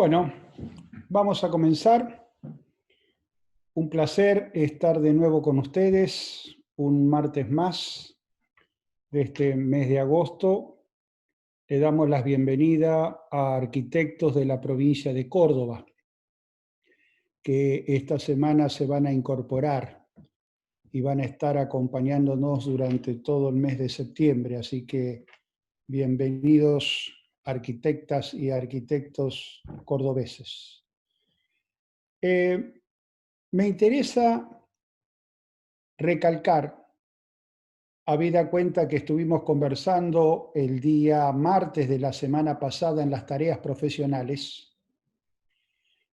Bueno, vamos a comenzar. Un placer estar de nuevo con ustedes, un martes más de este mes de agosto. Le damos la bienvenida a arquitectos de la provincia de Córdoba, que esta semana se van a incorporar y van a estar acompañándonos durante todo el mes de septiembre. Así que bienvenidos arquitectas y arquitectos cordobeses. Me interesa recalcar, habida cuenta que estuvimos conversando el día martes de la semana pasada en las tareas profesionales,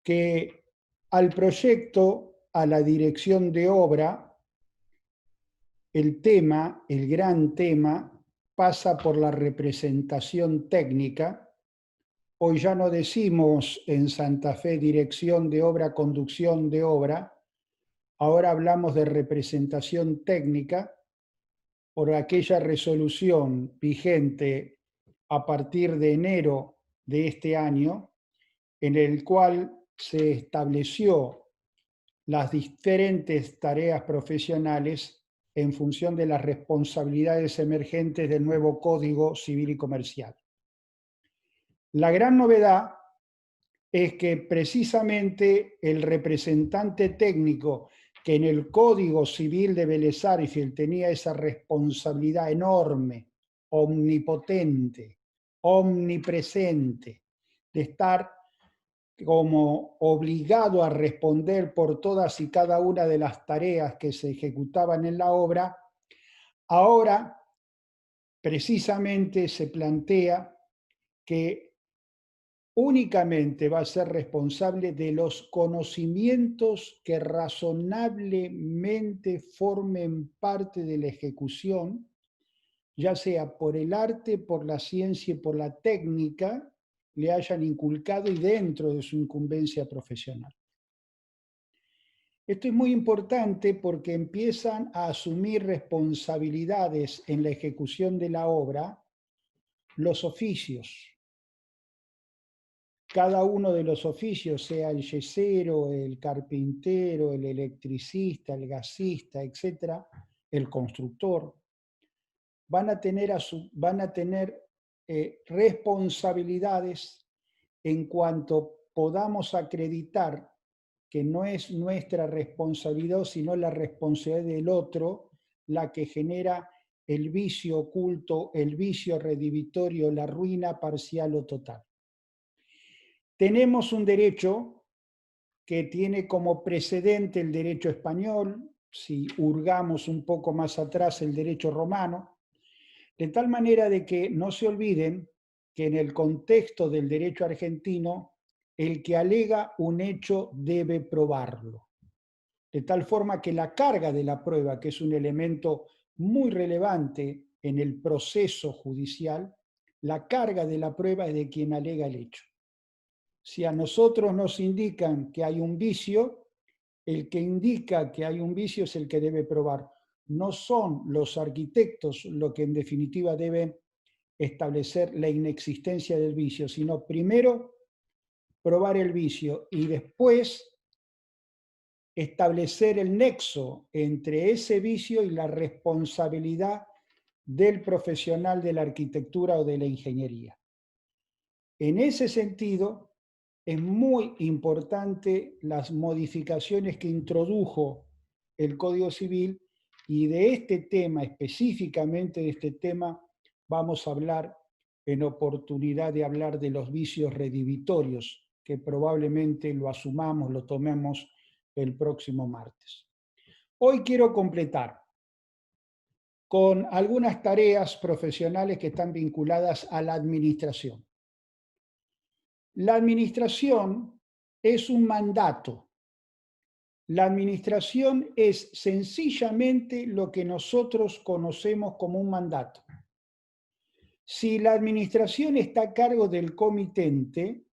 que al proyecto, a la dirección de obra, el tema, el gran tema, pasa por la representación técnica. Hoy ya no decimos en Santa Fe dirección de obra, conducción de obra, ahora hablamos de representación técnica por aquella resolución vigente a partir de enero de este año, en el cual se estableció las diferentes tareas profesionales en función de las responsabilidades emergentes del nuevo Código Civil y Comercial. La gran novedad es que precisamente el representante técnico que en el Código Civil de Vélez Sarsfield tenía esa responsabilidad enorme, omnipotente, omnipresente, de estar como obligado a responder por todas y cada una de las tareas que se ejecutaban en la obra, ahora precisamente se plantea que únicamente va a ser responsable de los conocimientos que razonablemente formen parte de la ejecución, ya sea por el arte, por la ciencia y por la técnica, le hayan inculcado y dentro de su incumbencia profesional. Esto es muy importante porque empiezan a asumir responsabilidades en la ejecución de la obra los oficios. Cada uno de los oficios, sea el yesero, el carpintero, el electricista, el gasista, etcétera, el constructor, van a tener responsabilidades en cuanto podamos acreditar que no es nuestra responsabilidad, sino la responsabilidad del otro, la que genera el vicio oculto, el vicio redivitorio, la ruina parcial o total. Tenemos un derecho que tiene como precedente el derecho español, si hurgamos un poco más atrás el derecho romano, de tal manera de que no se olviden que en el contexto del derecho argentino, el que alega un hecho debe probarlo. De tal forma que la carga de la prueba, que es un elemento muy relevante en el proceso judicial, la carga de la prueba es de quien alega el hecho. Si a nosotros nos indican que hay un vicio, el que indica que hay un vicio es el que debe probar. No son los arquitectos los que en definitiva deben establecer la inexistencia del vicio, sino primero probar el vicio y después establecer el nexo entre ese vicio y la responsabilidad del profesional de la arquitectura o de la ingeniería. En ese sentido, es muy importante las modificaciones que introdujo el Código Civil y de este tema, específicamente de este tema, vamos a hablar en oportunidad de hablar de los vicios redivitorios, que probablemente lo asumamos, lo tomemos el próximo martes. Hoy quiero completar con algunas tareas profesionales que están vinculadas a la administración. La administración es un mandato. La administración es sencillamente lo que nosotros conocemos como un mandato. Si la administración está a cargo del comitente,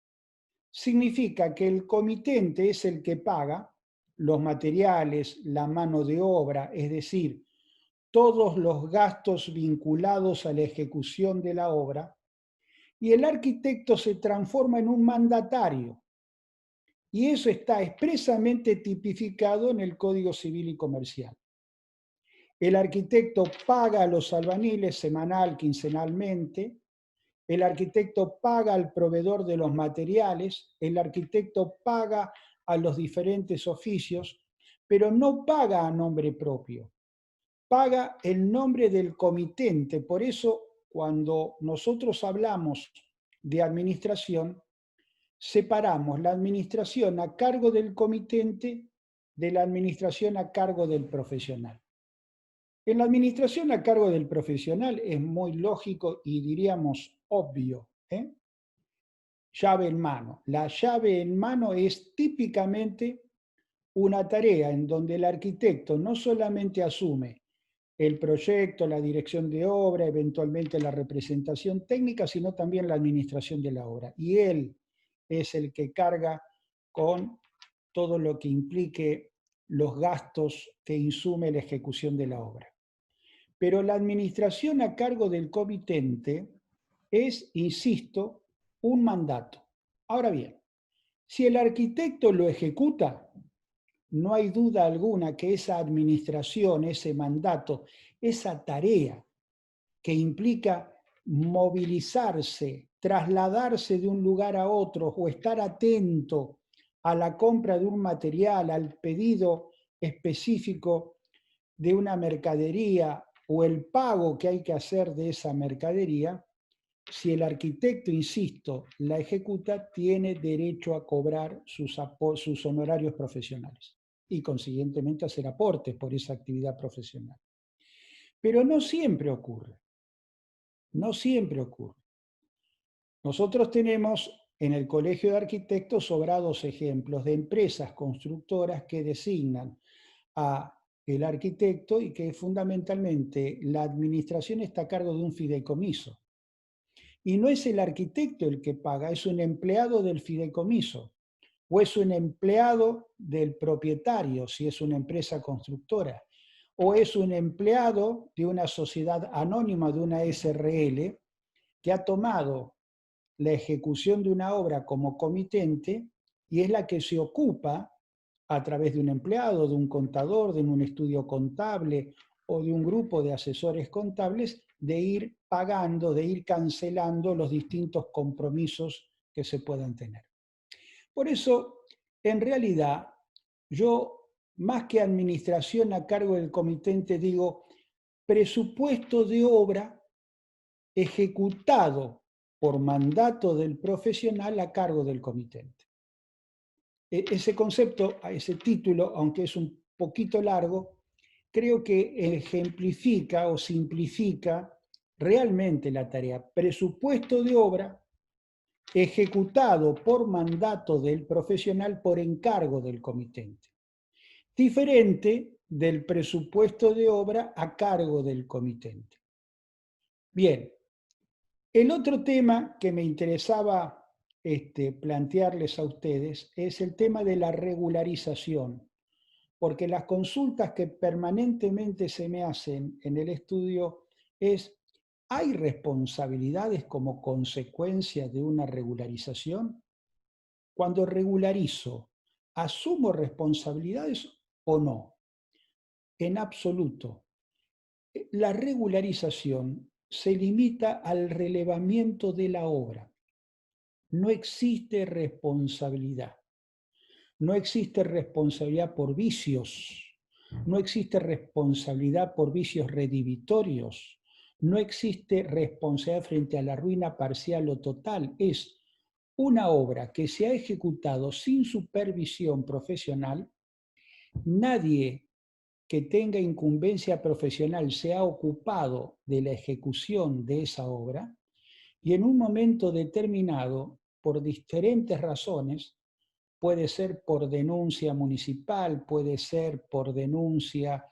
significa que el comitente es el que paga los materiales, la mano de obra, es decir, todos los gastos vinculados a la ejecución de la obra, y el arquitecto se transforma en un mandatario. Y eso está expresamente tipificado en el Código Civil y Comercial. El arquitecto paga a los albañiles semanal, quincenalmente. El arquitecto paga al proveedor de los materiales. El arquitecto paga a los diferentes oficios, pero no paga a nombre propio. Paga el nombre del comitente. Por eso, cuando nosotros hablamos de administración, separamos la administración a cargo del comitente de la administración a cargo del profesional. En la administración a cargo del profesional es muy lógico y diríamos obvio, ¿eh? Llave en mano. La llave en mano es típicamente una tarea en donde el arquitecto no solamente asume el proyecto, la dirección de obra, eventualmente la representación técnica, sino también la administración de la obra. Y él es el que carga con todo lo que implique los gastos que insume la ejecución de la obra. Pero la administración a cargo del comitente es, insisto, un mandato. Ahora bien, si el arquitecto lo ejecuta, no hay duda alguna que esa administración, ese mandato, esa tarea que implica movilizarse, trasladarse de un lugar a otro o estar atento a la compra de un material, al pedido específico de una mercadería o el pago que hay que hacer de esa mercadería, si el arquitecto, insisto, la ejecuta, tiene derecho a cobrar sus honorarios profesionales y consiguientemente hacer aportes por esa actividad profesional. Pero no siempre ocurre, no siempre ocurre. Nosotros tenemos en el Colegio de Arquitectos sobrados ejemplos de empresas constructoras que designan a el arquitecto y que fundamentalmente la administración está a cargo de un fideicomiso. Y no es el arquitecto el que paga, es un empleado del fideicomiso o es un empleado del propietario, si es una empresa constructora, o es un empleado de una sociedad anónima, de una SRL, que ha tomado la ejecución de una obra como comitente y es la que se ocupa a través de un empleado, de un contador, de un estudio contable o de un grupo de asesores contables, de ir pagando, de ir cancelando los distintos compromisos que se puedan tener. Por eso, en realidad, yo, más que administración a cargo del comitente, digo presupuesto de obra ejecutado por mandato del profesional a cargo del comitente. Ese concepto, ese título, aunque es un poquito largo, creo que ejemplifica o simplifica realmente la tarea. Presupuesto de obra ejecutado por mandato del profesional por encargo del comitente. Diferente del presupuesto de obra a cargo del comitente. Bien, el otro tema que me interesaba plantearles a ustedes es el tema de la regularización, porque las consultas que permanentemente se me hacen en el estudio es, ¿hay responsabilidades como consecuencia de una regularización? Cuando regularizo, ¿asumo responsabilidades o no? En absoluto. La regularización se limita al relevamiento de la obra. No existe responsabilidad. No existe responsabilidad por vicios. No existe responsabilidad por vicios redivitorios. No existe responsabilidad frente a la ruina parcial o total. Es una obra que se ha ejecutado sin supervisión profesional. Nadie que tenga incumbencia profesional se ha ocupado de la ejecución de esa obra y en un momento determinado, por diferentes razones, puede ser por denuncia municipal, puede ser por denuncia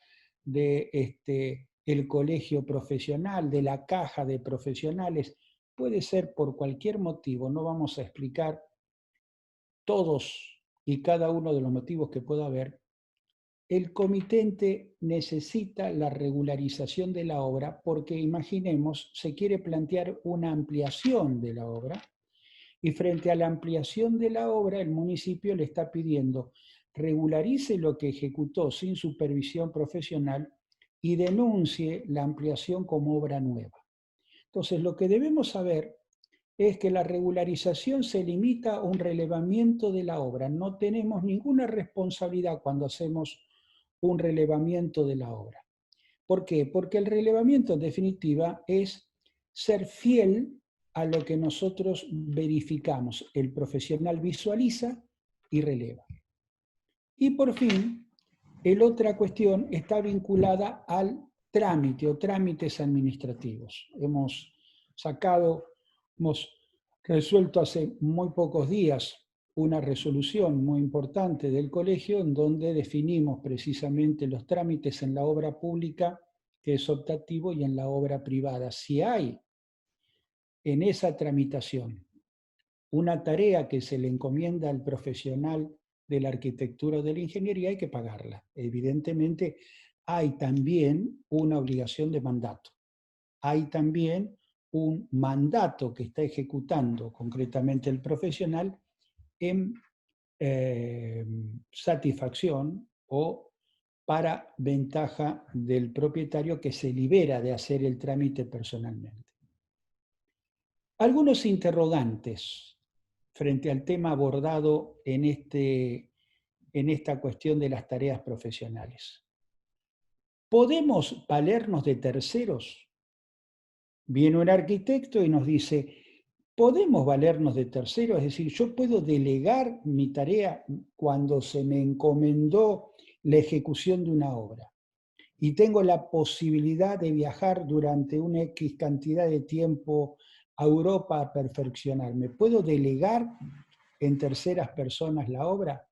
de el colegio profesional, de la caja de profesionales, puede ser por cualquier motivo, no vamos a explicar todos y cada uno de los motivos que pueda haber, el comitente necesita la regularización de la obra porque, imaginemos, se quiere plantear una ampliación de la obra y frente a la ampliación de la obra el municipio le está pidiendo regularice lo que ejecutó sin supervisión profesional y denuncie la ampliación como obra nueva. Entonces, lo que debemos saber es que la regularización se limita a un relevamiento de la obra. No tenemos ninguna responsabilidad cuando hacemos un relevamiento de la obra. ¿Por qué? Porque el relevamiento, en definitiva, es ser fiel a lo que nosotros verificamos. El profesional visualiza y releva. Y por fin, la otra cuestión está vinculada al trámite o trámites administrativos. Hemos resuelto hace muy pocos días una resolución muy importante del colegio en donde definimos precisamente los trámites en la obra pública, que es optativo, y en la obra privada. Si hay en esa tramitación una tarea que se le encomienda al profesional de la arquitectura o de la ingeniería, hay que pagarla. Evidentemente, hay también una obligación de mandato. Hay también un mandato que está ejecutando concretamente el profesional en satisfacción o para ventaja del propietario que se libera de hacer el trámite personalmente. Algunos interrogantes frente al tema abordado en esta cuestión de las tareas profesionales. ¿Podemos valernos de terceros? Viene un arquitecto y nos dice, ¿podemos valernos de terceros? Es decir, yo puedo delegar mi tarea cuando se me encomendó la ejecución de una obra y tengo la posibilidad de viajar durante una X cantidad de tiempo a Europa a perfeccionarme. ¿Puedo delegar en terceras personas la obra?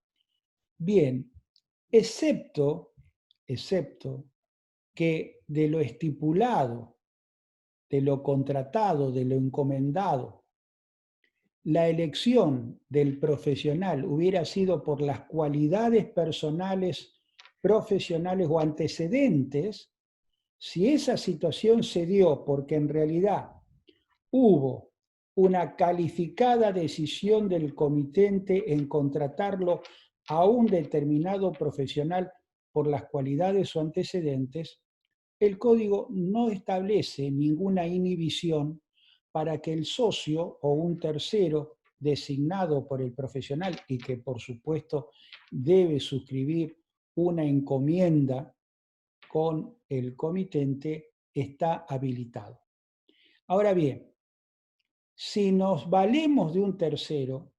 Bien, excepto que de lo estipulado, de lo contratado, de lo encomendado, la elección del profesional hubiera sido por las cualidades personales, profesionales o antecedentes, si esa situación se dio porque en realidad hubo una calificada decisión del comitente en contratarlo a un determinado profesional por las cualidades o antecedentes, el código no establece ninguna inhibición para que el socio o un tercero designado por el profesional y que por supuesto debe suscribir una encomienda con el comitente está habilitado. Ahora bien, si nos valemos de un tercero,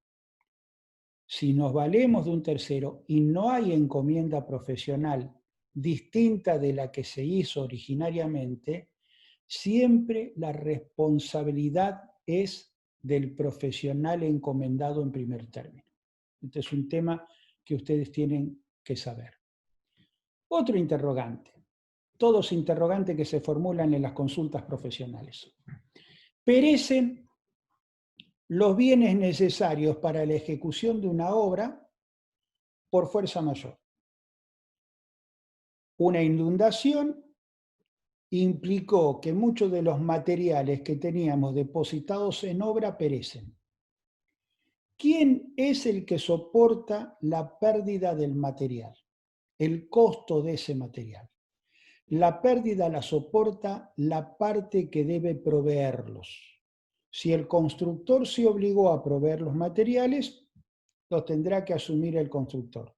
y no hay encomienda profesional distinta de la que se hizo originariamente, siempre la responsabilidad es del profesional encomendado en primer término. Este es un tema que ustedes tienen que saber. Otro interrogante, todos interrogantes que se formulan en las consultas profesionales. ¿Perecen los bienes necesarios para la ejecución de una obra por fuerza mayor? Una inundación implicó que muchos de los materiales que teníamos depositados en obra perecen. ¿Quién es el que soporta la pérdida del material? El costo de ese material. La pérdida la soporta la parte que debe proveerlos. Si el constructor se obligó a proveer los materiales, los tendrá que asumir el constructor.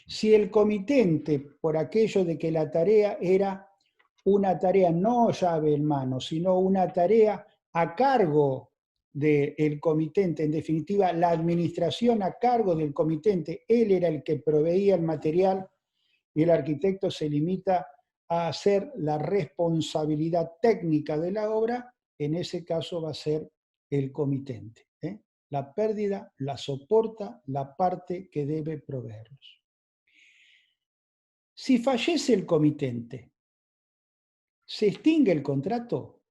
Si el comitente, por aquello de que la tarea era una tarea no llave en mano, sino una tarea a cargo del comitente, en definitiva, la administración a cargo del comitente, él era el que proveía el material y el arquitecto se limita a hacer la responsabilidad técnica de la obra, en ese caso va a ser el comitente. La pérdida la soporta la parte que debe proveerlos. Si fallece el comitente, ¿se extingue el contrato?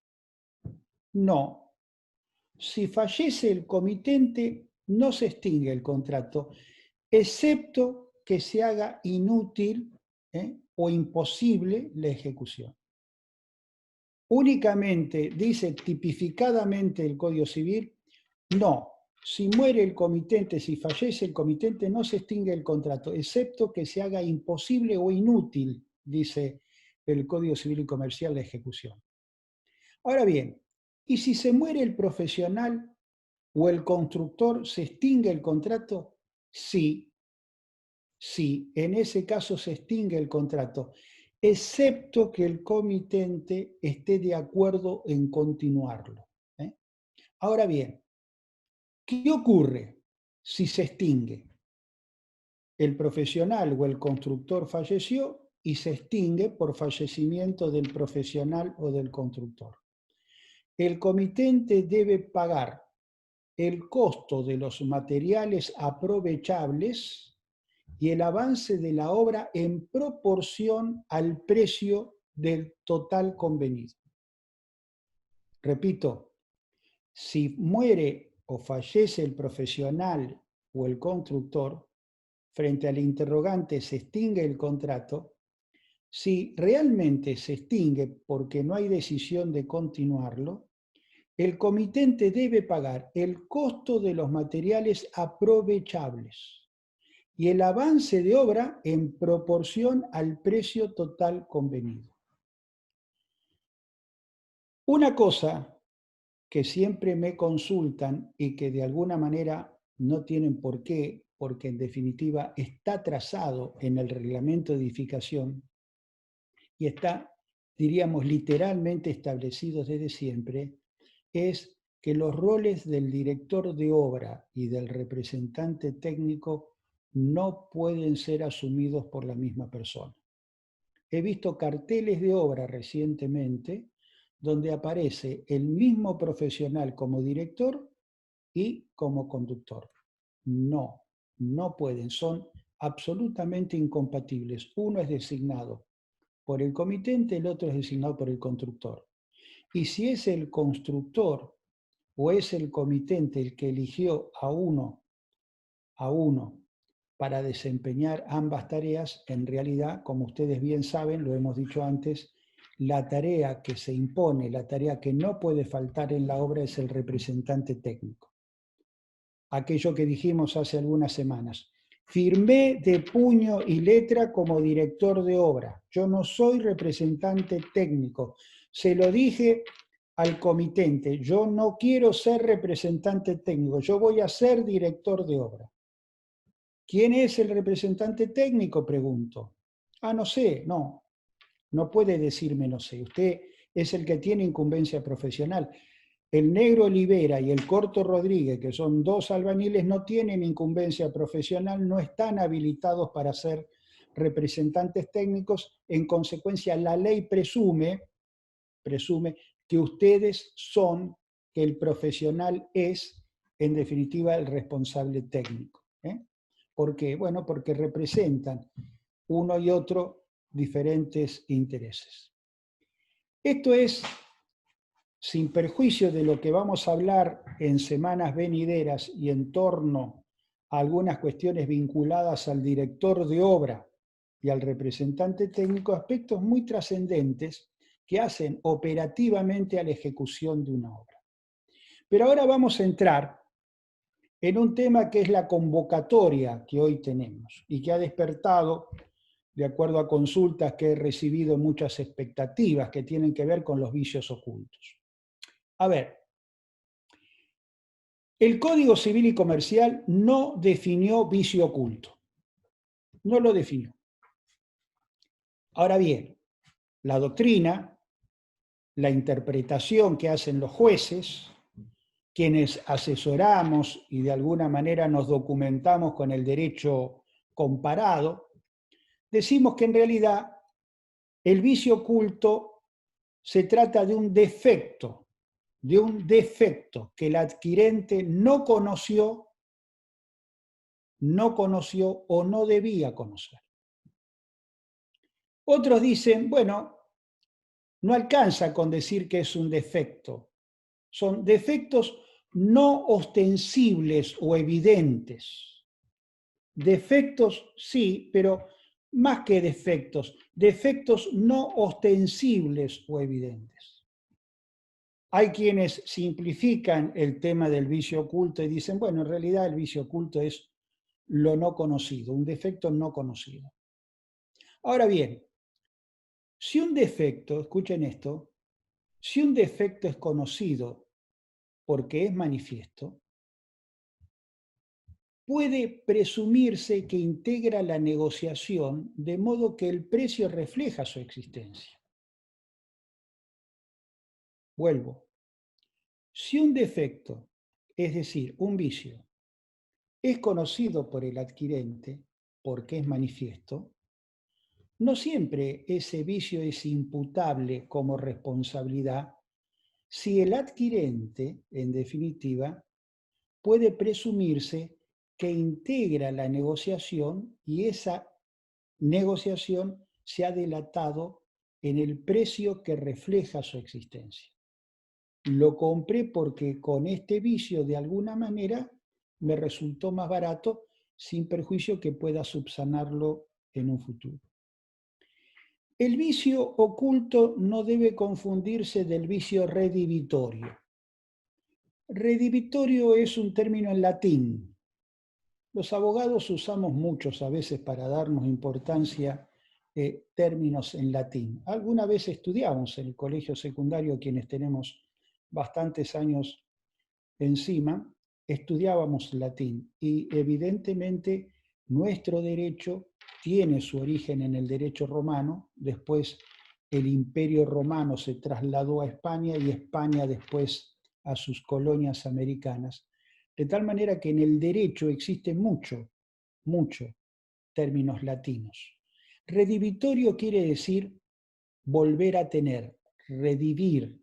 No. Si fallece el comitente, no se extingue el contrato, excepto que se haga inútil o imposible la ejecución. Únicamente, dice tipificadamente el Código Civil, no, si muere el comitente, si fallece el comitente, no se extingue el contrato, excepto que se haga imposible o inútil, dice el Código Civil y Comercial, la ejecución. Ahora bien, ¿y si se muere el profesional o el constructor, se extingue el contrato? Sí, sí, en ese caso se extingue el contrato, excepto que el comitente esté de acuerdo en continuarlo. Ahora bien, ¿qué ocurre si se extingue? El profesional o el constructor falleció y se extingue por fallecimiento del profesional o del constructor. El comitente debe pagar el costo de los materiales aprovechables y el avance de la obra en proporción al precio del total convenido. Repito, si muere o fallece el profesional o el constructor, frente al interrogante se extingue el contrato, si realmente se extingue porque no hay decisión de continuarlo, el comitente debe pagar el costo de los materiales aprovechables y el avance de obra en proporción al precio total convenido. Una cosa que siempre me consultan y que de alguna manera no tienen por qué, porque en definitiva está trazado en el reglamento de edificación y está, diríamos, literalmente establecido desde siempre, es que los roles del director de obra y del representante técnico no pueden ser asumidos por la misma persona. He visto carteles de obra recientemente donde aparece el mismo profesional como director y como conductor. No, no pueden, son absolutamente incompatibles. Uno es designado por el comitente, el otro es designado por el constructor. Y si es el constructor o es el comitente el que eligió a uno para desempeñar ambas tareas, en realidad, como ustedes bien saben, lo hemos dicho antes, la tarea que se impone, la tarea que no puede faltar en la obra es el representante técnico. Aquello que dijimos hace algunas semanas. Firmé de puño y letra como director de obra. Yo no soy representante técnico. Se lo dije al comitente. Yo no quiero ser representante técnico. Yo voy a ser director de obra. ¿Quién es el representante técnico? Pregunto. No sé, no. No puede decirme no sé. Usted es el que tiene incumbencia profesional. El Negro Olivera y el Corto Rodríguez, que son dos albañiles, no tienen incumbencia profesional, no están habilitados para ser representantes técnicos. En consecuencia, la ley presume que ustedes son, que el profesional es, en definitiva, el responsable técnico. ¿Por qué? Bueno, porque representan uno y otro diferentes intereses. Esto es, sin perjuicio de lo que vamos a hablar en semanas venideras y en torno a algunas cuestiones vinculadas al director de obra y al representante técnico, aspectos muy trascendentes que hacen operativamente a la ejecución de una obra. Pero ahora vamos a entrar en un tema que es la convocatoria que hoy tenemos y que ha despertado, de acuerdo a consultas que he recibido, muchas expectativas que tienen que ver con los vicios ocultos. A ver, el Código Civil y Comercial no definió vicio oculto, no lo definió. Ahora bien, la doctrina, la interpretación que hacen los jueces, quienes asesoramos y de alguna manera nos documentamos con el derecho comparado, decimos que en realidad el vicio oculto se trata de un defecto que el adquirente no conoció o no debía conocer. Otros dicen, bueno, no alcanza con decir que es un defecto. Son defectos no ostensibles o evidentes. Defectos sí, pero más que defectos, defectos no ostensibles o evidentes. Hay quienes simplifican el tema del vicio oculto y dicen, bueno, en realidad el vicio oculto es lo no conocido, un defecto no conocido. Ahora bien, si un defecto, escuchen esto, si un defecto es conocido porque es manifiesto, puede presumirse que integra la negociación de modo que el precio refleja su existencia. Vuelvo. Si un defecto, es decir, un vicio, es conocido por el adquirente porque es manifiesto, no siempre ese vicio es imputable como responsabilidad si el adquirente, en definitiva, puede presumirse que integra la negociación y esa negociación se ha delatado en el precio que refleja su existencia. Lo compré porque con este vicio de alguna manera me resultó más barato sin perjuicio que pueda subsanarlo en un futuro. El vicio oculto no debe confundirse del vicio redivitorio. Redivitorio es un término en latín. Los abogados usamos muchos a veces para darnos importancia términos en latín. Alguna vez estudiamos en el colegio secundario, quienes tenemos bastantes años encima, estudiábamos latín y evidentemente nuestro derecho tiene su origen en el derecho romano, después el imperio romano se trasladó a España y España después a sus colonias americanas, de tal manera que en el derecho existe mucho términos latinos. Redivitorio quiere decir volver a tener, redivir,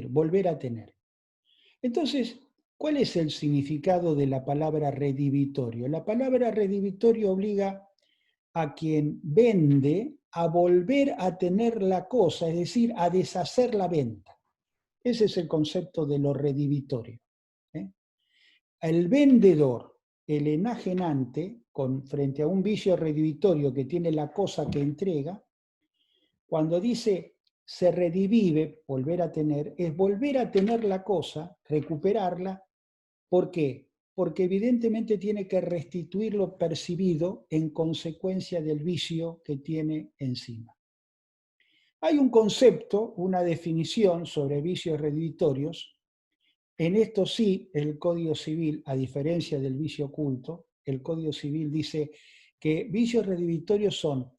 volver a tener. Entonces, ¿cuál es el significado de la palabra redivitorio? La palabra redivitorio obliga a quien vende a volver a tener la cosa, es decir, a deshacer la venta. Ese es el concepto de lo redivitorio. El vendedor, el enajenante, frente a un vicio redivitorio que tiene la cosa que entrega, cuando dice se redivive, volver a tener, es volver a tener la cosa, recuperarla. ¿Por qué? Porque evidentemente tiene que restituir lo percibido en consecuencia del vicio que tiene encima. Hay un concepto, una definición sobre vicios redivitorios. En esto sí, el Código Civil, a diferencia del vicio oculto, el Código Civil dice que vicios redivitorios son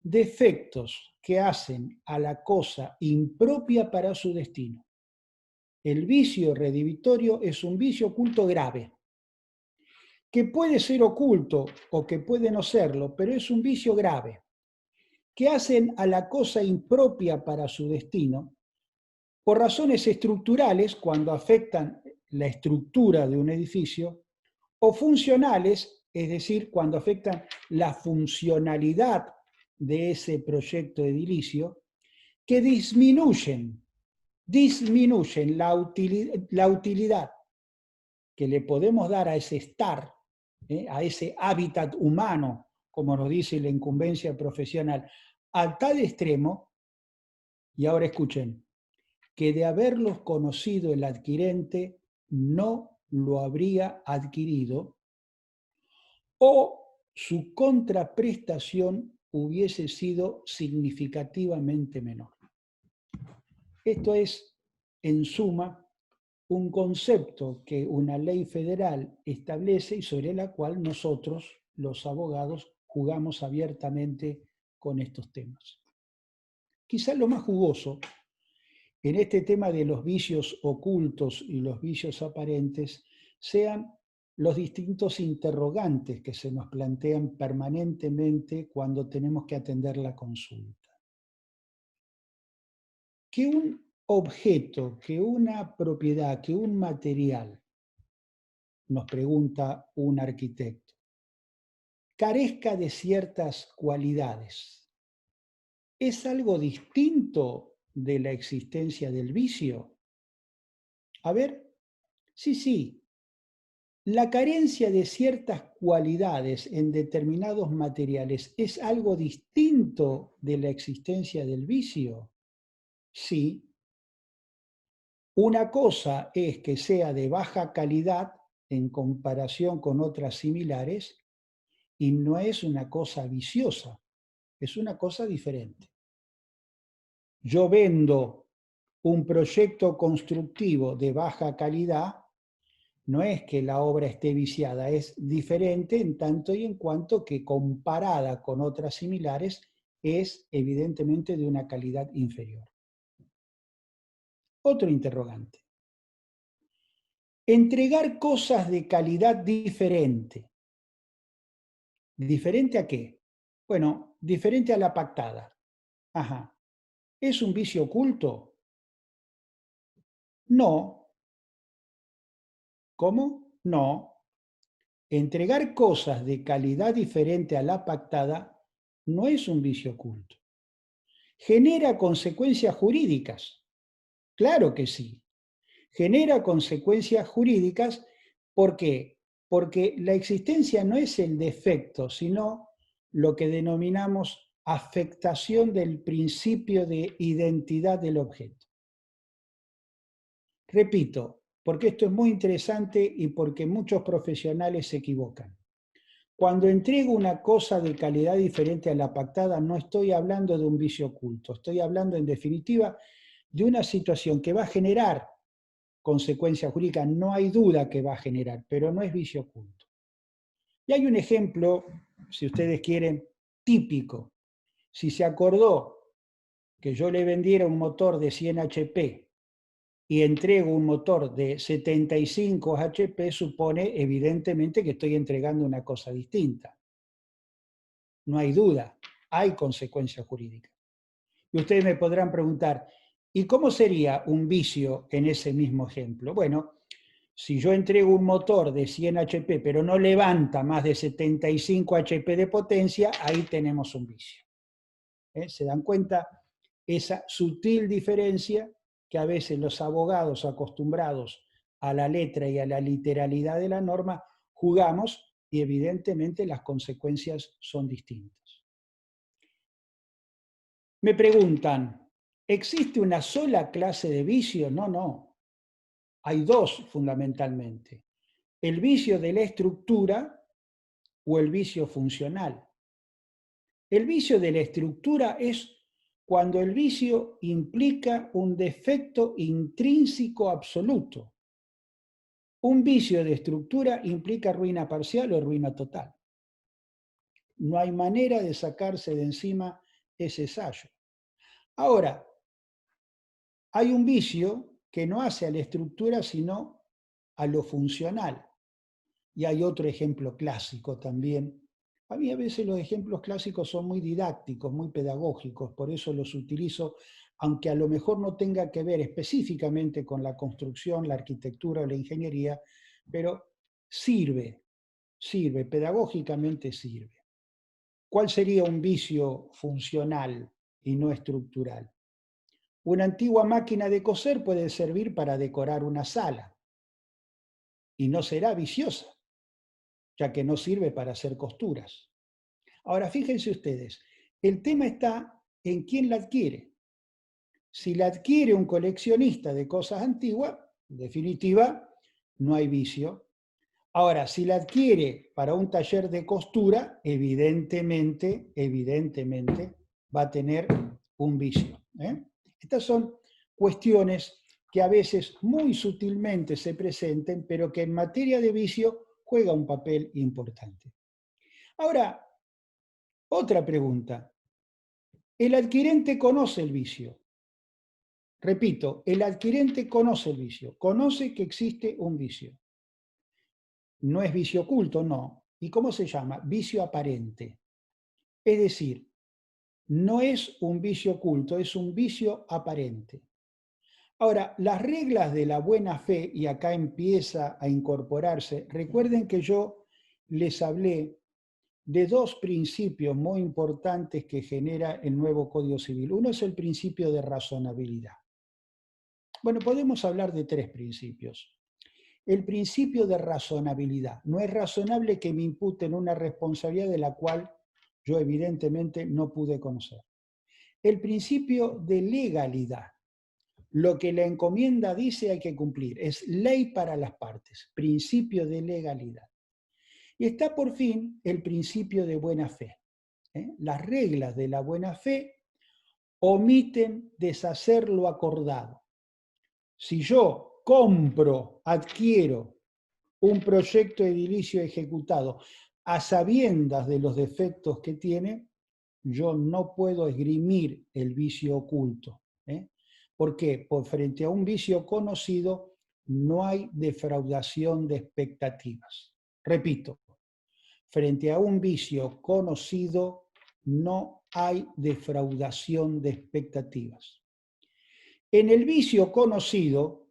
defectos que hacen a la cosa impropia para su destino. El vicio redivitorio es un vicio oculto grave, que puede ser oculto o que puede no serlo, pero es un vicio grave, que hacen a la cosa impropia para su destino por razones estructurales cuando afectan la estructura de un edificio, o funcionales, es decir, cuando afectan la funcionalidad de ese proyecto edilicio, que disminuyen la utilidad que le podemos dar a ese estar, a ese hábitat humano, como nos dice la incumbencia profesional, a tal extremo, y ahora escuchen, que de haberlos conocido el adquirente no lo habría adquirido o su contraprestación hubiese sido significativamente menor. Esto es, en suma, un concepto que una ley federal establece y sobre la cual nosotros, los abogados, jugamos abiertamente con estos temas. Quizás lo más jugoso en este tema de los vicios ocultos y los vicios aparentes sean los distintos interrogantes que se nos plantean permanentemente cuando tenemos que atender la consulta. Que un objeto, que una propiedad, que un material, nos pregunta un arquitecto, carezca de ciertas cualidades, ¿es algo distinto de la existencia del vicio? A ver, sí, La carencia de ciertas cualidades en determinados materiales es algo distinto de la existencia del vicio. Sí, una cosa es que sea de baja calidad en comparación con otras similares y no es una cosa viciosa, es una cosa diferente. Yo vendo un proyecto constructivo de baja calidad, no es que la obra esté viciada, es diferente en tanto y en cuanto que comparada con otras similares es evidentemente de una calidad inferior. Otro interrogante. Entregar cosas de calidad diferente. ¿Diferente a qué? Bueno, diferente a la pactada. Ajá. ¿Es un vicio oculto? No. ¿Cómo? No. Entregar cosas de calidad diferente a la pactada no es un vicio oculto. ¿Genera consecuencias jurídicas? Claro que sí. Genera consecuencias jurídicas. ¿Por qué? Porque la existencia no es el defecto, sino lo que denominamos afectación del principio de identidad del objeto. Repito, porque esto es muy interesante y porque muchos profesionales se equivocan. Cuando entrego una cosa de calidad diferente a la pactada, no estoy hablando de un vicio oculto, estoy hablando en definitiva de una situación que va a generar consecuencias jurídicas, no hay duda que va a generar, pero no es vicio oculto. Y hay un ejemplo, si ustedes quieren, típico. Si se acordó que yo le vendiera un motor de 100 HP y entrego un motor de 75 HP, supone evidentemente que estoy entregando una cosa distinta. No hay duda, hay consecuencias jurídicas. Y ustedes me podrán preguntar, ¿y cómo sería un vicio en ese mismo ejemplo? Bueno, si yo entrego un motor de 100 HP, pero no levanta más de 75 HP de potencia, ahí tenemos un vicio. ¿Se dan cuenta? Esa sutil diferencia que a veces los abogados acostumbrados a la letra y a la literalidad de la norma jugamos y evidentemente las consecuencias son distintas. Me preguntan, ¿existe una sola clase de vicio? No, no. Hay dos fundamentalmente. El vicio de la estructura o el vicio funcional. El vicio de la estructura es cuando el vicio implica un defecto intrínseco absoluto. Un vicio de estructura implica ruina parcial o ruina total. No hay manera de sacarse de encima ese sallo. Ahora, hay un vicio que no hace a la estructura sino a lo funcional. Y hay otro ejemplo clásico también. A mí a veces los ejemplos clásicos son muy didácticos, muy pedagógicos, por eso los utilizo, aunque a lo mejor no tenga que ver específicamente con la construcción, la arquitectura o la ingeniería, pero sirve, pedagógicamente sirve. ¿Cuál sería un vicio funcional y no estructural? Una antigua máquina de coser puede servir para decorar una sala y no será viciosa, ya que no sirve para hacer costuras. Ahora, fíjense ustedes, el tema está en quién la adquiere. Si la adquiere un coleccionista de cosas antiguas, en definitiva, no hay vicio. Ahora, si la adquiere para un taller de costura, evidentemente va a tener un vicio. Estas son cuestiones que a veces muy sutilmente se presenten, pero que en materia de vicio juega un papel importante. Ahora, otra pregunta. El adquirente conoce el vicio. Repito, el adquirente conoce el vicio, conoce que existe un vicio. No es vicio oculto, no. ¿Y cómo se llama? Vicio aparente. Es decir, no es un vicio oculto, es un vicio aparente. Ahora, las reglas de la buena fe, y acá empieza a incorporarse, recuerden que yo les hablé de dos principios muy importantes que genera el nuevo Código Civil. Uno es el principio de razonabilidad. Bueno, podemos hablar de tres principios. el principio de razonabilidad. No es razonable que me imputen una responsabilidad de la cual yo evidentemente no pude conocer. El principio de legalidad. Lo que la encomienda dice hay que cumplir. Es ley para las partes, principio de legalidad. Y está por fin el principio de buena fe. Las reglas de la buena fe omiten deshacer lo acordado. Si yo compro, adquiero un proyecto edilicio ejecutado a sabiendas de los defectos que tiene, yo no puedo esgrimir el vicio oculto. ¿Por qué? Porque frente a un vicio conocido no hay defraudación de expectativas. Repito, frente a un vicio conocido no hay defraudación de expectativas. En el vicio conocido,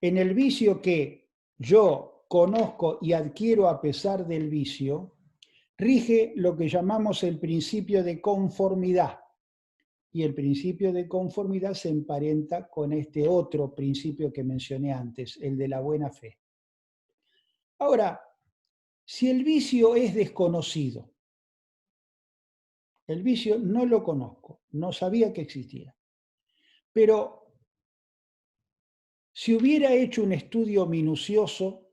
en el vicio que yo conozco y adquiero a pesar del vicio, rige lo que llamamos el principio de conformidad. Y el principio de conformidad se emparenta con este otro principio que mencioné antes, el de la buena fe. Ahora, si el vicio es desconocido, el vicio no lo conozco, no sabía que existía, pero si hubiera hecho un estudio minucioso,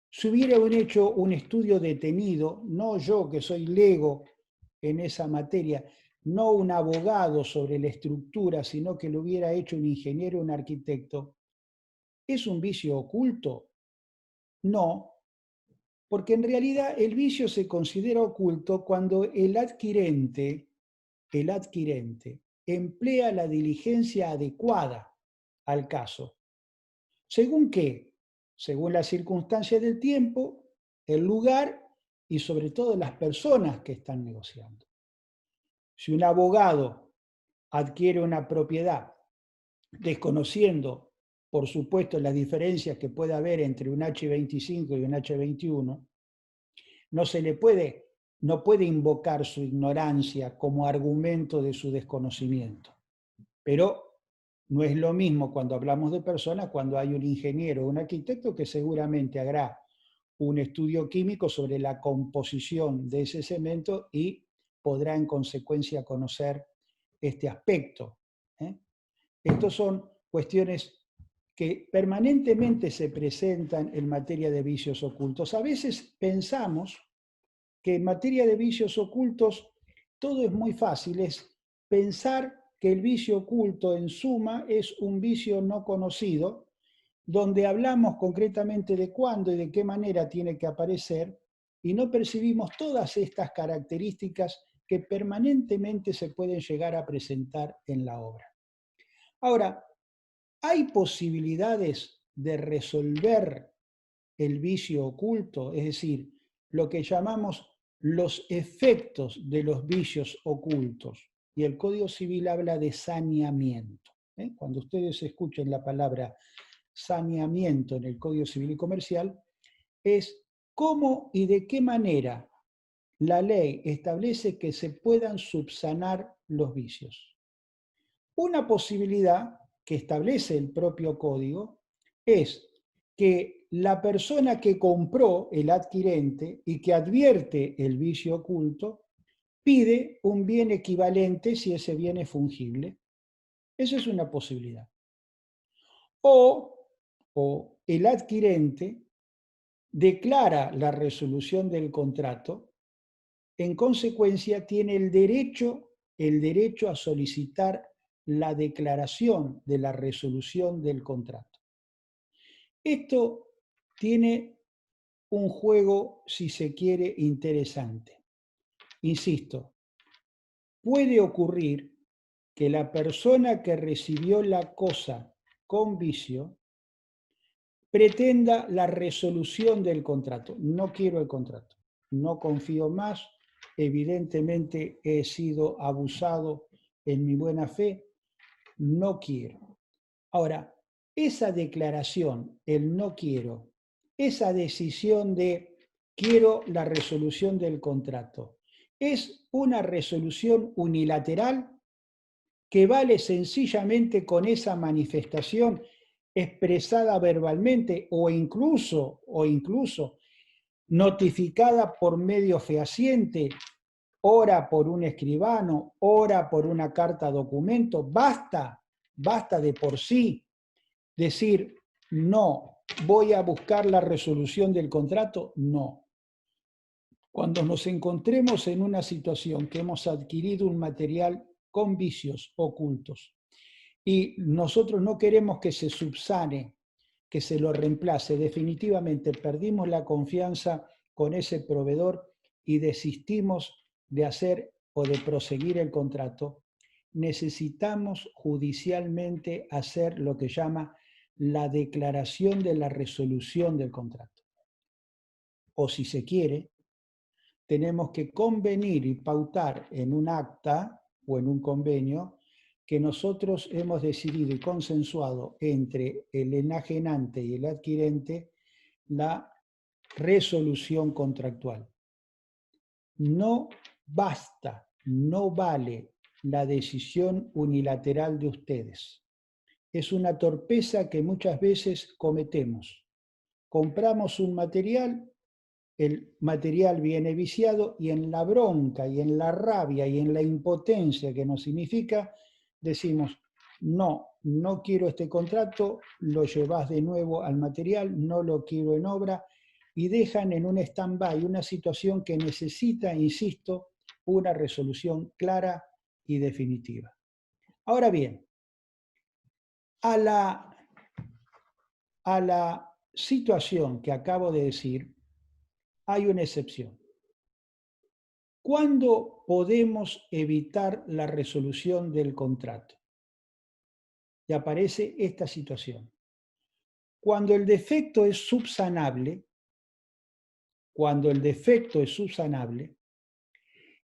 si hubiera hecho un estudio detenido, no yo que soy lego en esa materia, no un abogado sobre la estructura, sino que lo hubiera hecho un ingeniero, un arquitecto, ¿es un vicio oculto? No, porque en realidad el vicio se considera oculto cuando el adquirente emplea la diligencia adecuada al caso. ¿Según qué? Según las circunstancias del tiempo, el lugar y sobre todo las personas que están negociando. Si un abogado adquiere una propiedad desconociendo, por supuesto, las diferencias que puede haber entre un H25 y un H21, no puede invocar su ignorancia como argumento de su desconocimiento. Pero no es lo mismo cuando hablamos de personas, cuando hay un ingeniero o un arquitecto que seguramente hará un estudio químico sobre la composición de ese cemento y podrá en consecuencia conocer este aspecto. Estas son cuestiones que permanentemente se presentan en materia de vicios ocultos. A veces pensamos que en materia de vicios ocultos todo es muy fácil, es pensar que el vicio oculto en suma es un vicio no conocido, donde hablamos concretamente de cuándo y de qué manera tiene que aparecer y no percibimos todas estas características que permanentemente se pueden llegar a presentar en la obra. Ahora, ¿hay posibilidades de resolver el vicio oculto? Es decir, lo que llamamos los efectos de los vicios ocultos. Y el Código Civil habla de saneamiento. Cuando ustedes escuchen la palabra saneamiento en el Código Civil y Comercial, es cómo y de qué manera la ley establece que se puedan subsanar los vicios. Una posibilidad que establece el propio código es que la persona que compró, el adquirente, y que advierte el vicio oculto, pide un bien equivalente si ese bien es fungible. Esa es una posibilidad. O el adquirente declara la resolución del contrato, en consecuencia tiene el derecho a solicitar la declaración de la resolución del contrato. Esto tiene un juego, si se quiere, interesante. Insisto, puede ocurrir que la persona que recibió la cosa con vicio pretenda la resolución del contrato. No quiero el contrato, no confío más, evidentemente he sido abusado en mi buena fe, no quiero. Ahora, esa declaración, el no quiero, esa decisión de quiero la resolución del contrato, es una resolución unilateral que vale sencillamente con esa manifestación expresada verbalmente o incluso notificada por medio fehaciente, ora por un escribano, ora por una carta documento, basta de por sí decir, no, voy a buscar la resolución del contrato, no. Cuando nos encontremos en una situación que hemos adquirido un material con vicios ocultos y nosotros no queremos que se subsane, que se lo reemplace, definitivamente perdimos la confianza con ese proveedor y desistimos de hacer o de proseguir el contrato, necesitamos judicialmente hacer lo que llama la declaración de la resolución del contrato. O si se quiere, tenemos que convenir y pautar en un acta o en un convenio que nosotros hemos decidido y consensuado entre el enajenante y el adquirente la resolución contractual. No basta, no vale la decisión unilateral de ustedes. Es una torpeza que muchas veces cometemos. Compramos un material, el material viene viciado y en la bronca y en la rabia y en la impotencia que nos significa, decimos, no, no quiero este contrato, lo llevas de nuevo al material, no lo quiero en obra, y dejan en un stand-by una situación que necesita, insisto, una resolución clara y definitiva. Ahora bien, a la situación que acabo de decir, hay una excepción. ¿Cuándo podemos evitar la resolución del contrato? Y aparece esta situación. Cuando el defecto es subsanable,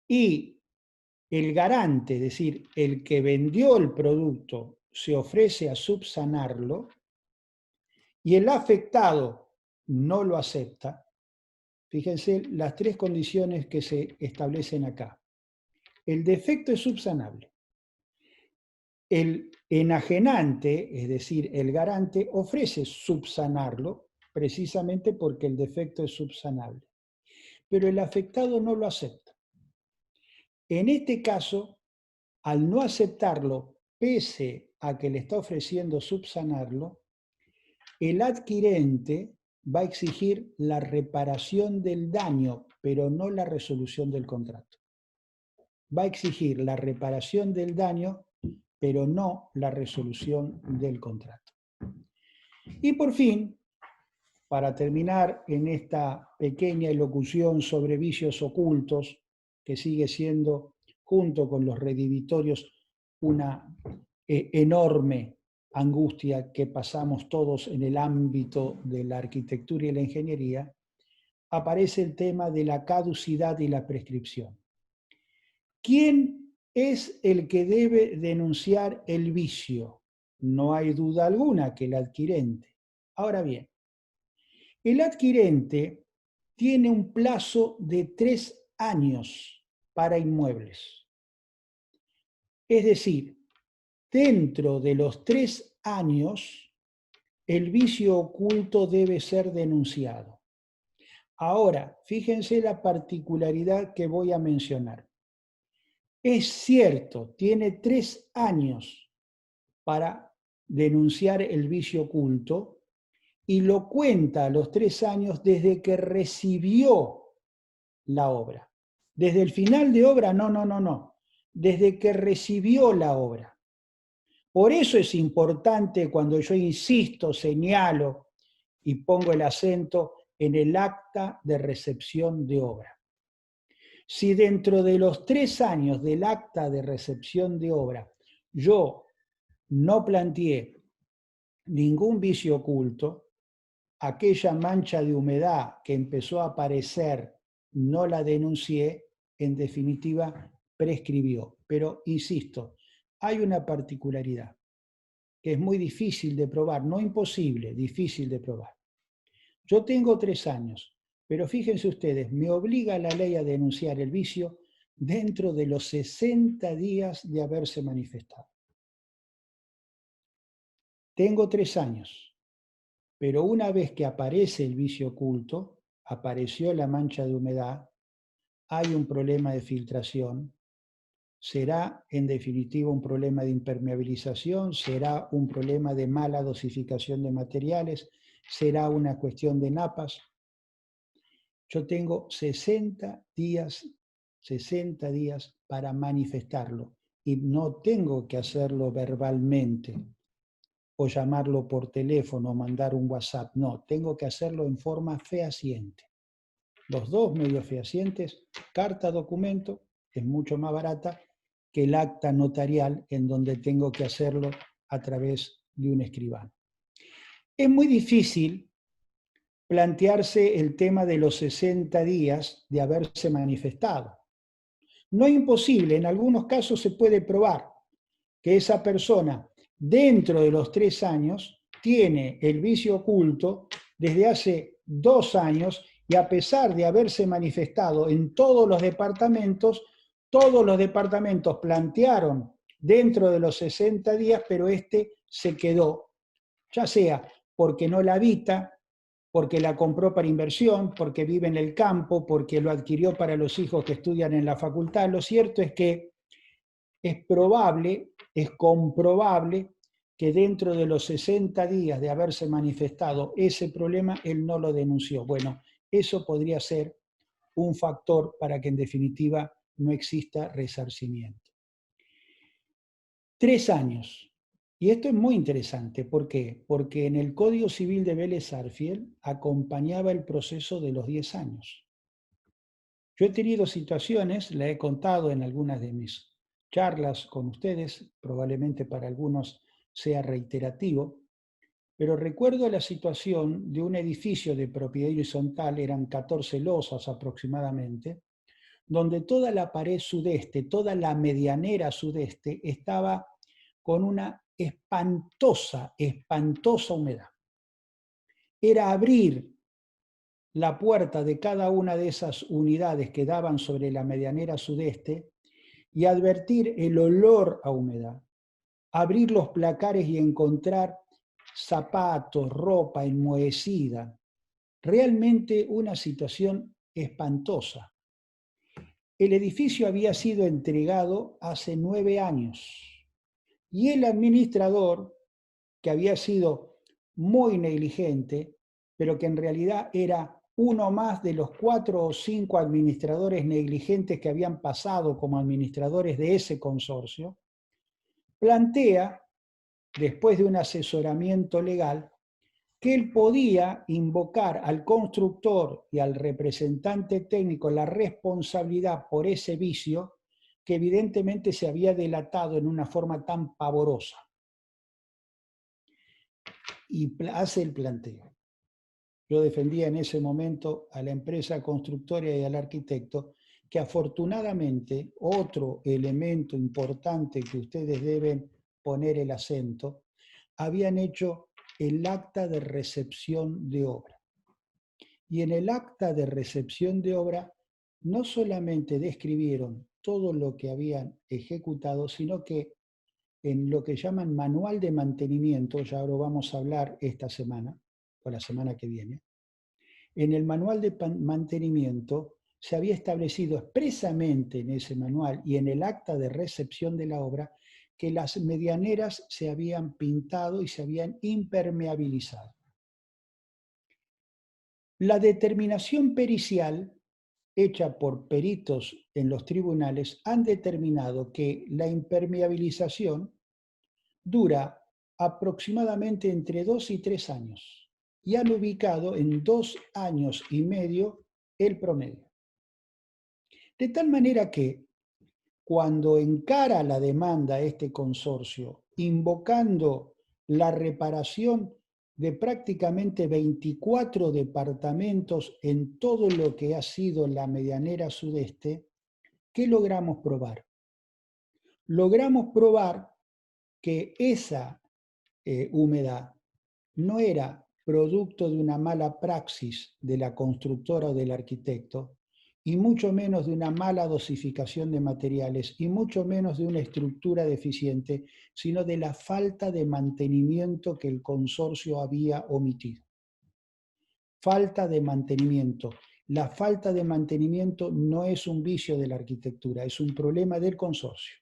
y el garante, es decir, el que vendió el producto, se ofrece a subsanarlo y el afectado no lo acepta, fíjense las tres condiciones que se establecen acá. El defecto es subsanable. El enajenante, es decir, el garante, ofrece subsanarlo precisamente porque el defecto es subsanable. Pero el afectado no lo acepta. En este caso, al no aceptarlo, pese a que le está ofreciendo subsanarlo, el adquirente va a exigir la reparación del daño, pero no la resolución del contrato. Va a exigir la reparación del daño, pero no la resolución del contrato. Y por fin, para terminar en esta pequeña elocución sobre vicios ocultos, que sigue siendo, junto con los redivitorios, una enorme angustia que pasamos todos en el ámbito de la arquitectura y la ingeniería, aparece el tema de la caducidad y la prescripción. ¿Quién es el que debe denunciar el vicio? No hay duda alguna que el adquirente. Ahora bien, el adquirente tiene un plazo de 3 años para inmuebles. Es decir, dentro de los 3 años, el vicio oculto debe ser denunciado. Ahora, fíjense la particularidad que voy a mencionar. Es cierto, tiene 3 años para denunciar el vicio oculto y lo cuenta a los 3 años desde que recibió la obra. Desde el final de obra, no. Desde que recibió la obra. Por eso es importante cuando yo insisto, señalo y pongo el acento en el acta de recepción de obra. Si dentro de los 3 años del acta de recepción de obra yo no planteé ningún vicio oculto, aquella mancha de humedad que empezó a aparecer no la denuncié, en definitiva prescribió. Pero insisto, hay una particularidad que es muy difícil de probar, no imposible, difícil de probar. Yo tengo 3 años, pero fíjense ustedes, me obliga la ley a denunciar el vicio dentro de los 60 días de haberse manifestado. Tengo 3 años, pero una vez que aparece el vicio oculto, apareció la mancha de humedad, hay un problema de filtración, será en definitiva un problema de impermeabilización, será un problema de mala dosificación de materiales, será una cuestión de napas. Yo tengo 60 días para manifestarlo y no tengo que hacerlo verbalmente o llamarlo por teléfono o mandar un WhatsApp. No, tengo que hacerlo en forma fehaciente. Los dos medios fehacientes, carta documento, es mucho más barata que el acta notarial en donde tengo que hacerlo a través de un escribano. Es muy difícil plantearse el tema de los 60 días de haberse manifestado. No es imposible, en algunos casos se puede probar que esa persona dentro de los 3 años tiene el vicio oculto desde hace 2 años y a pesar de haberse manifestado en todos los departamentos plantearon dentro de los 60 días, pero este se quedó, ya sea porque no la habita, porque la compró para inversión, porque vive en el campo, porque lo adquirió para los hijos que estudian en la facultad. Lo cierto es que es probable, es comprobable que dentro de los 60 días de haberse manifestado ese problema, él no lo denunció. Bueno, eso podría ser un factor para que en definitiva no exista resarcimiento. 3 años. Y esto es muy interesante. ¿Por qué? Porque en el Código Civil de Vélez Sarsfield acompañaba el proceso de los 10 años. Yo he tenido situaciones, la he contado en algunas de mis charlas con ustedes, probablemente para algunos sea reiterativo, pero recuerdo la situación de un edificio de propiedad horizontal, eran 14 losas aproximadamente, donde toda la pared sudeste, toda la medianera sudeste estaba con una espantosa humedad. Era abrir la puerta de cada una de esas unidades que daban sobre la medianera sudeste y advertir el olor a humedad. Abrir los placares y encontrar zapatos, ropa enmohecida. Realmente una situación espantosa. El edificio había sido entregado hace 9 años y el administrador, que había sido muy negligente, pero que en realidad era uno más de los 4 o 5 administradores negligentes que habían pasado como administradores de ese consorcio, plantea, después de un asesoramiento legal, que él podía invocar al constructor y al representante técnico la responsabilidad por ese vicio que evidentemente se había delatado en una forma tan pavorosa. Y hace el planteo. Yo defendía en ese momento a la empresa constructora y al arquitecto, que afortunadamente otro elemento importante que ustedes deben poner el acento, habían hecho el acta de recepción de obra. Y en el acta de recepción de obra no solamente describieron todo lo que habían ejecutado, sino que en lo que llaman manual de mantenimiento, ya ahora vamos a hablar esta semana o la semana que viene, en el manual de mantenimiento se había establecido expresamente en ese manual y en el acta de recepción de la obra que las medianeras se habían pintado y se habían impermeabilizado. La determinación pericial hecha por peritos en los tribunales han determinado que la impermeabilización dura aproximadamente entre 2 y 3 años y han ubicado en 2 años y medio el promedio. De tal manera que cuando encara la demanda este consorcio, invocando la reparación de prácticamente 24 departamentos en todo lo que ha sido la medianera sudeste, ¿qué logramos probar? Logramos probar que esa humedad no era producto de una mala praxis de la constructora o del arquitecto, y mucho menos de una mala dosificación de materiales, y mucho menos de una estructura deficiente, sino de la falta de mantenimiento que el consorcio había omitido. Falta de mantenimiento. La falta de mantenimiento no es un vicio de la arquitectura, es un problema del consorcio.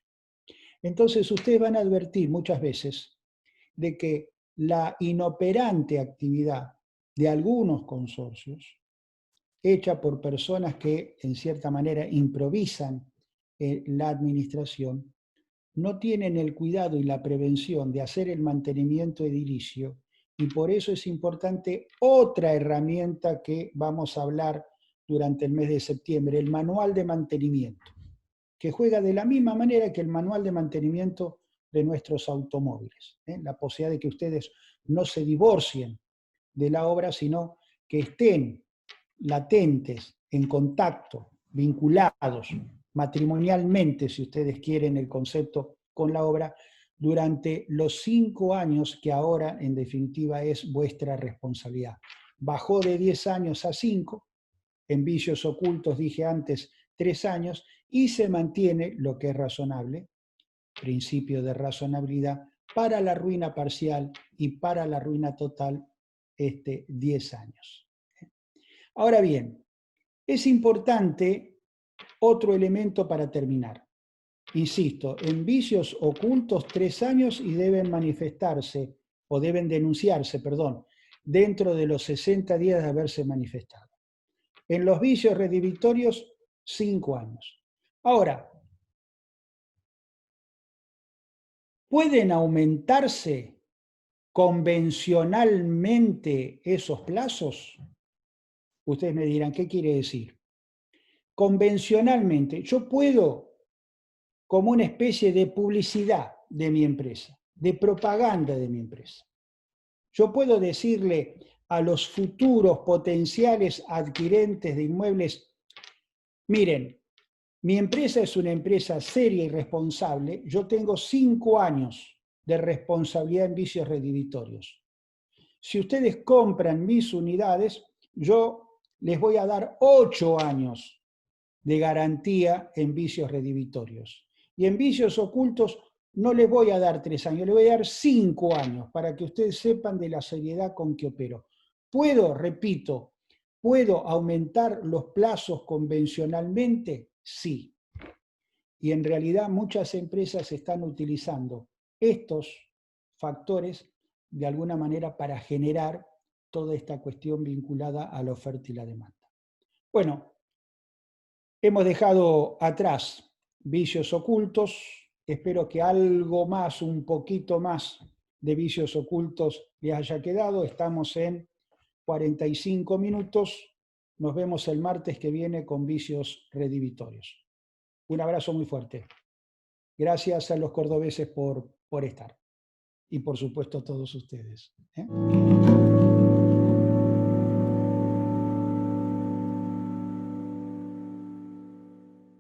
Entonces ustedes van a advertir muchas veces de que la inoperante actividad de algunos consorcios, hecha por personas que en cierta manera improvisan la administración, no tienen el cuidado y la prevención de hacer el mantenimiento edilicio, y por eso es importante otra herramienta que vamos a hablar durante el mes de septiembre, el manual de mantenimiento, que juega de la misma manera que el manual de mantenimiento de nuestros automóviles. La posibilidad de que ustedes no se divorcien de la obra, sino que estén latentes, en contacto, vinculados matrimonialmente, si ustedes quieren el concepto, con la obra, durante los 5 años que ahora en definitiva es vuestra responsabilidad. Bajó de 10 años a 5, en vicios ocultos dije antes 3 años, y se mantiene lo que es razonable, principio de razonabilidad, para la ruina parcial y para la ruina total 10 años. Ahora bien, es importante otro elemento para terminar. Insisto, en vicios ocultos 3 años y deben manifestarse, o deben denunciarse, perdón, dentro de los 60 días de haberse manifestado. En los vicios redivitorios, 5 años. Ahora, ¿pueden aumentarse convencionalmente esos plazos? Ustedes me dirán, ¿qué quiere decir? Convencionalmente, yo puedo, como una especie de publicidad de mi empresa, de propaganda de mi empresa, yo puedo decirle a los futuros potenciales adquirentes de inmuebles, miren, mi empresa es una empresa seria y responsable, yo tengo 5 años de responsabilidad en vicios redivitorios. Si ustedes compran mis unidades, yo les voy a dar 8 años de garantía en vicios redivitorios. Y en vicios ocultos no les voy a dar 3 años, les voy a dar 5 años para que ustedes sepan de la seriedad con que opero. ¿Puedo, repito, puedo aumentar los plazos convencionalmente? Sí. Y en realidad muchas empresas están utilizando estos factores de alguna manera para generar toda esta cuestión vinculada a la oferta y la demanda. Bueno, hemos dejado atrás vicios ocultos. Espero que algo más, un poquito más de vicios ocultos les haya quedado. Estamos en 45 minutos. Nos vemos el martes que viene con vicios redivitorios. Un abrazo muy fuerte. Gracias a los cordobeses por estar. Y por supuesto a todos ustedes.